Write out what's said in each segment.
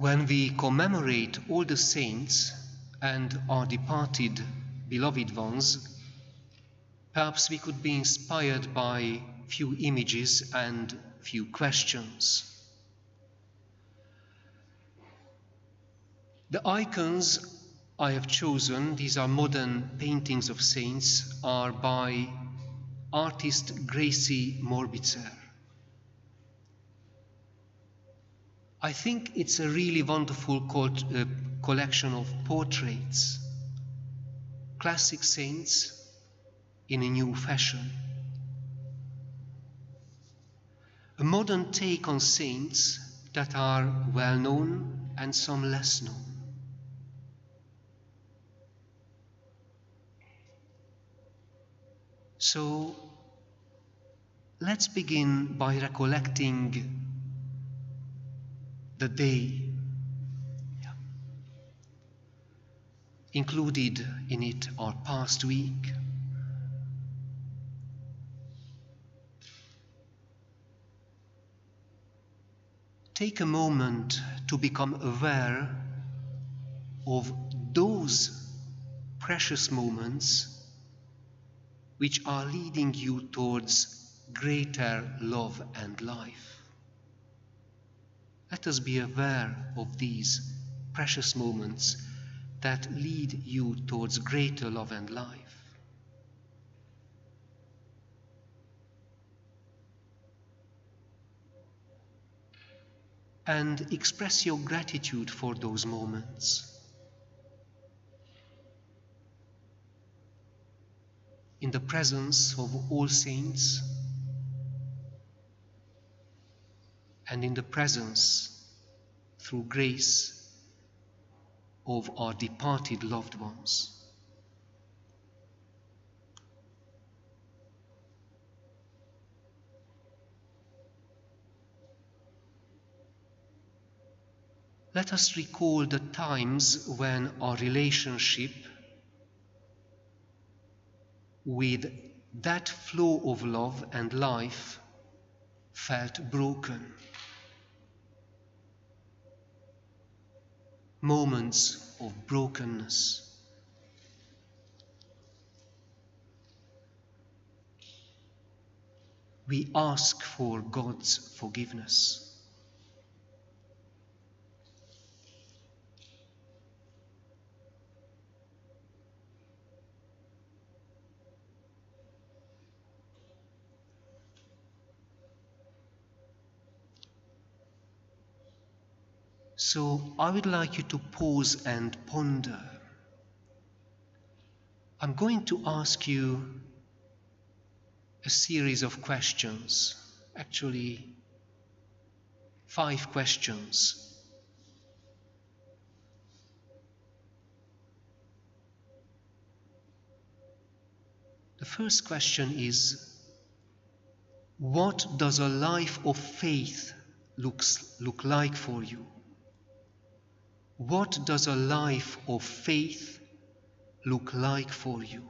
When we commemorate all the saints and our departed beloved ones, perhaps we could be inspired by few images and few questions. The icons I have chosen, these are modern paintings of saints, are by artist Gracie Morbitzer. I think it's a really wonderful collection of portraits, classic saints in a new fashion. A modern take on saints that are well known and some less known. So let's begin by recollecting the day. Included in it our past week. Take a moment to become aware of those precious moments which are leading you towards greater love and life. Let us be aware of these precious moments that lead you towards greater love and life. And express your gratitude for those moments. In the presence of all saints and in the presence, through grace, of our departed loved ones. Let us recall the times when our relationship with that flow of love and life felt broken. Moments of brokenness. We ask for God's forgiveness. So I would like you to pause and ponder. I'm going to ask you a series of questions, actually 5 questions. The first question is, what does a life of faith look like for you? What does a life of faith look like for you?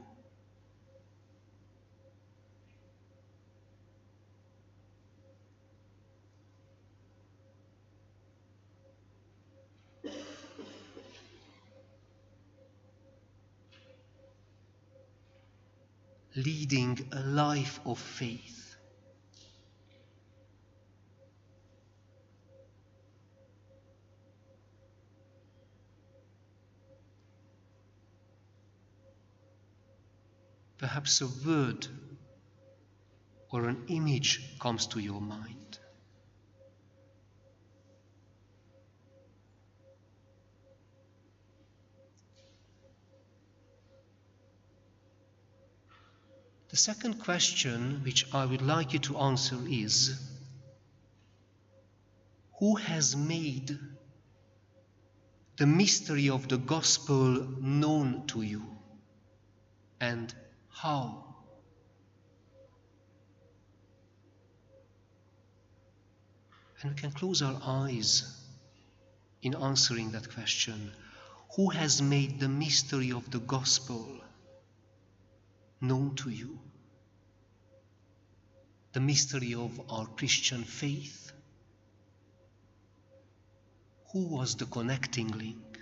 Leading a life of faith. Perhaps a word or an image comes to your mind. The second question which I would like you to answer is, who has made the mystery of the gospel known to you, and how? And we can close our eyes in answering that question. Who has made the mystery of the gospel known to you? The mystery of our Christian faith. Who was the connecting link?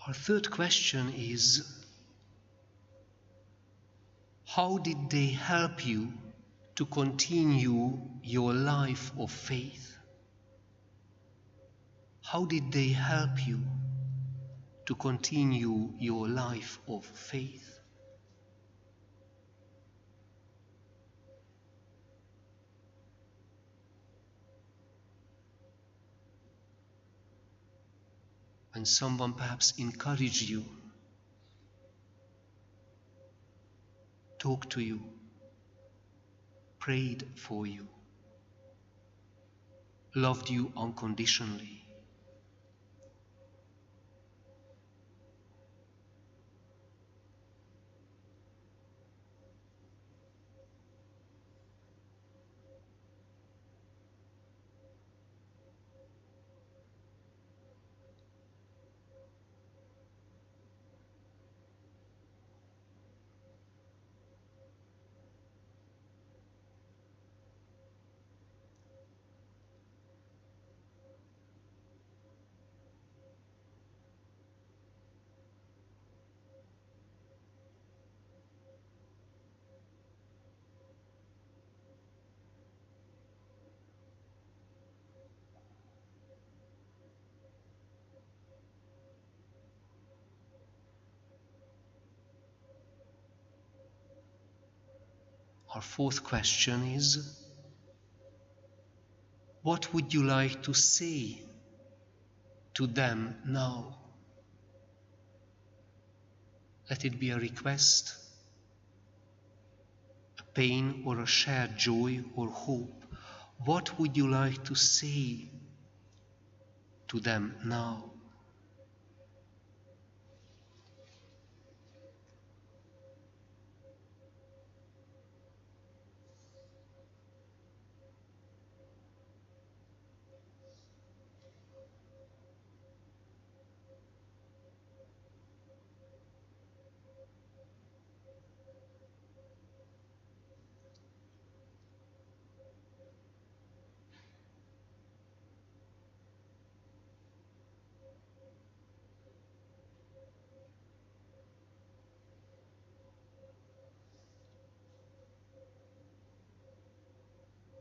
Our third question is, how did they help you to continue your life of faith? How did they help you to continue your life of faith? When someone perhaps encouraged you, talked to you, prayed for you, loved you unconditionally. Our fourth question is, what would you like to say to them now? Let it be a request, a pain, or a shared joy or hope. What would you like to say to them now?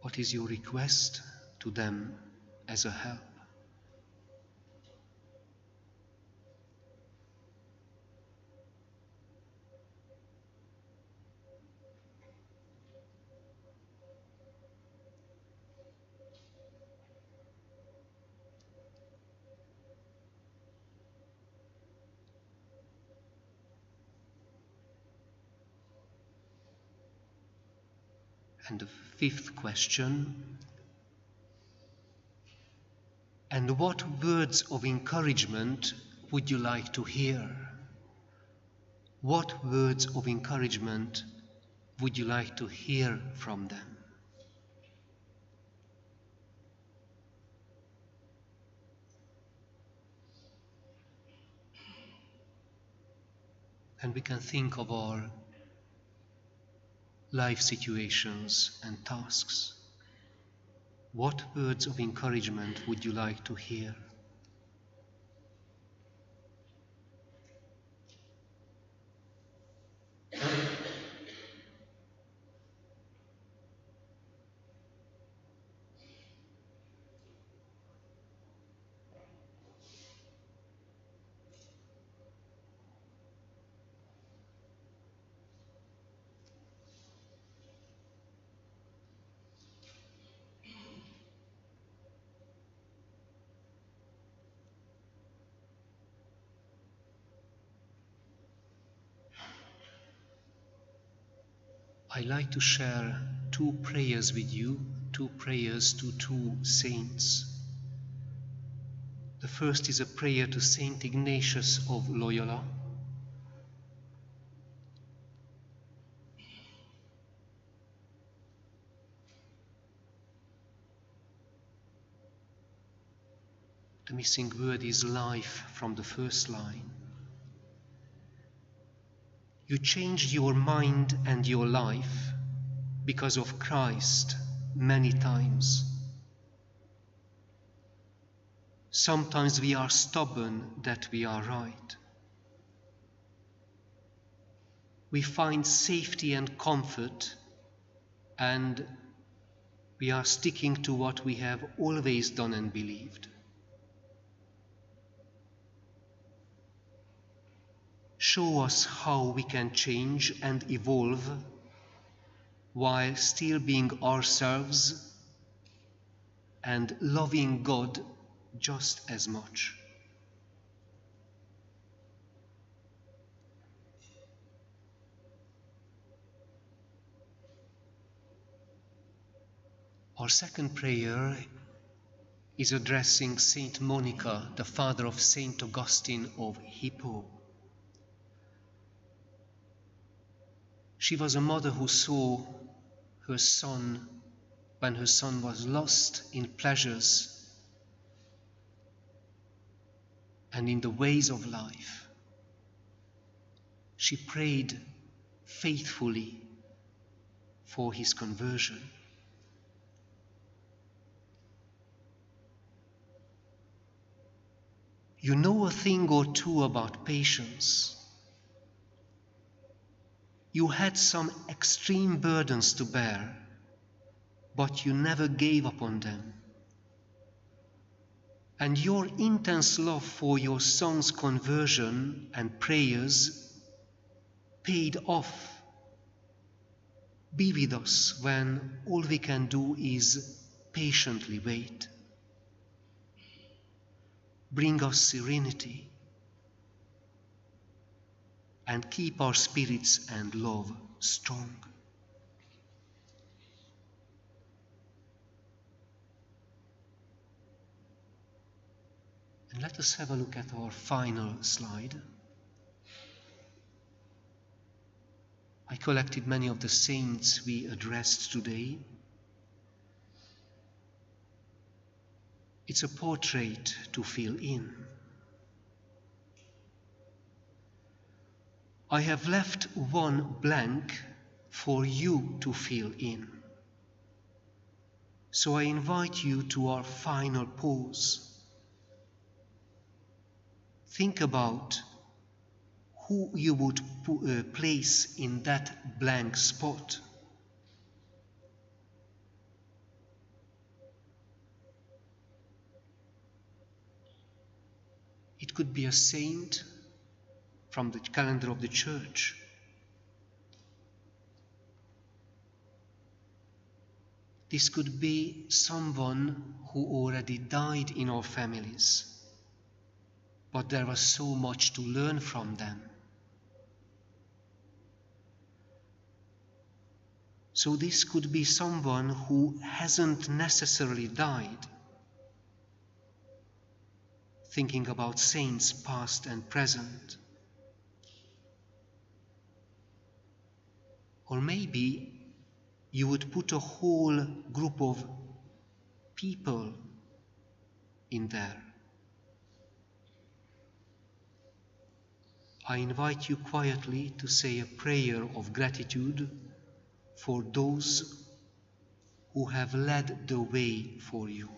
What is your request to them as a help? And the fifth question, and what words of encouragement would you like to hear? What words of encouragement would you like to hear from them? And we can think of our life situations and tasks. What words of encouragement would you like to hear? I like to share two prayers with you, two prayers to two saints. The first is a prayer to Saint Ignatius of Loyola. The missing word is life from the first line. You changed your mind and your life because of Christ many times. Sometimes we are stubborn that we are right. We find safety and comfort, and we are sticking to what we have always done and believed. Show us how we can change and evolve while still being ourselves and loving God just as much. Our second prayer is addressing Saint Monica, the father of Saint Augustine of Hippo. She was a mother who saw her son when her son was lost in pleasures and in the ways of life. She prayed faithfully for his conversion. You know a thing or two about patience. You had some extreme burdens to bear, but you never gave up on them. And your intense love for your son's conversion and prayers paid off. Be with us when all we can do is patiently wait. Bring us serenity and keep our spirits and love strong. And let us have a look at our final slide. I collected many of the saints we addressed today. It's a portrait to fill in. I have left one blank for you to fill in. So I invite you to our final pause. Think about who you would place in that blank spot. It could be a saint from the calendar of the church. This could be someone who already died in our families, but there was so much to learn from them. So this could be someone who hasn't necessarily died. Thinking about saints past and present. Or maybe you would put a whole group of people in there. I invite you quietly to say a prayer of gratitude for those who have led the way for you.